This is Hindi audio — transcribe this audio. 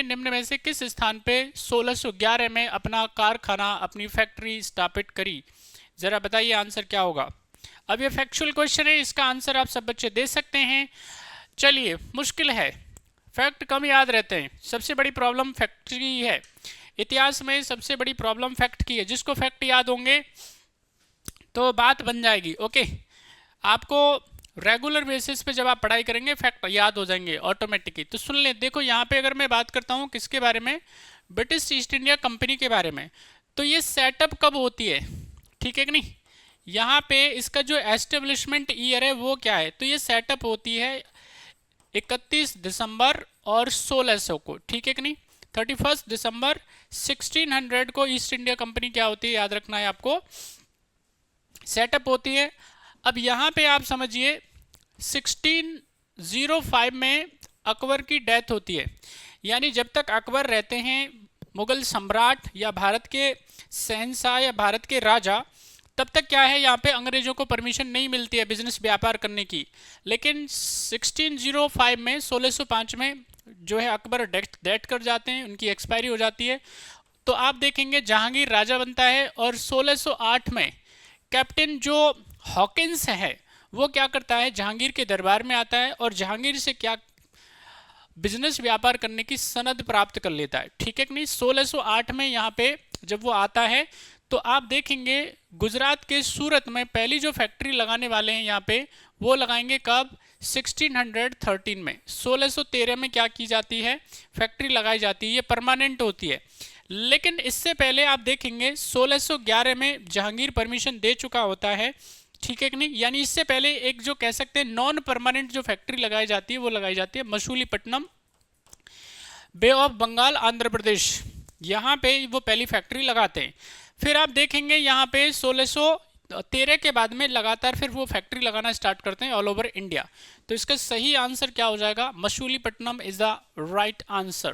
ने निम्न में से किस स्थान पे 1611 में अपना कारखाना, अपनी फैक्ट्री स्थापित करी? जरा बताइए आंसर क्या होगा। अब ये फैक्चुअल क्वेश्चन है, इसका आंसर आप सब बच्चे दे सकते हैं। चलिए, मुश्किल है, फैक्ट कम याद रहते हैं। सबसे बड़ी प्रॉब्लम फैक्ट की है, इतिहास में सबसे बड़ी प्रॉब्लम फैक्ट की है। जिसको फैक्ट याद होंगे तो बात बन जाएगी। ओके, आपको रेगुलर बेसिस पे जब आप पढ़ाई करेंगे फैक्ट याद हो जाएंगे ऑटोमेटिकली। तो सुन ले, देखो यहाँ पे अगर मैं बात करता हूँ किसके बारे में, ब्रिटिश ईस्ट इंडिया कंपनी के बारे में, तो ये सेटअप कब होती है, ठीक है कि नहीं। यहाँ पे इसका जो एस्टेब्लिशमेंट ईयर है वो क्या है, तो ये सेटअप होती है 31 दिसंबर और 1600 को, ठीक है कि नहीं। 31 दिसंबर 1600 को ईस्ट इंडिया कंपनी क्या होती है, याद रखना है आपको, सेटअप होती है। अब यहाँ पे आप समझिए 1605 में अकबर की डेथ होती है, यानी जब तक अकबर रहते हैं मुगल सम्राट या भारत के शहंशाह या भारत के राजा, तब तक क्या है, यहाँ पे अंग्रेजों को परमिशन नहीं मिलती है बिजनेस व्यापार करने की। लेकिन 1605 में 1605 में जो है अकबर डेथ कर जाते हैं, उनकी एक्सपायरी हो जाती है। तो आप देखेंगे जहांगीर राजा बनता है और 1608 में कैप्टन जो हॉकिंस है वो क्या करता है, जहांगीर के दरबार में आता है और जहांगीर से क्या बिजनेस व्यापार करने की सनद प्राप्त कर लेता है, ठीक है कि नहीं। 1608 में यहाँ पे जब वो आता है तो आप देखेंगे गुजरात के सूरत में पहली जो फैक्ट्री लगाने वाले हैं यहाँ पे, वो लगाएंगे कब, 1613 में। 1613 में क्या की जाती है, फैक्ट्री लगाई जाती है, ये परमानेंट होती है। लेकिन इससे पहले आप देखेंगे 1611 में जहांगीर परमिशन दे चुका होता है, ठीक है कि नहीं। यानी इससे पहले एक जो कह सकते हैं नॉन परमानेंट जो फैक्ट्री लगाई जाती है वो लगाई जाती है मछलीपट्टनम, बे ऑफ बंगाल, आंध्र प्रदेश, यहाँ पे वो पहली फैक्ट्री लगाते हैं। फिर आप देखेंगे यहाँ पे 1613 के बाद में लगातार फिर वो फैक्ट्री लगाना स्टार्ट करते हैं ऑल ओवर इंडिया। तो इसका सही आंसर क्या हो जाएगा, Machilipatnam is the right answer.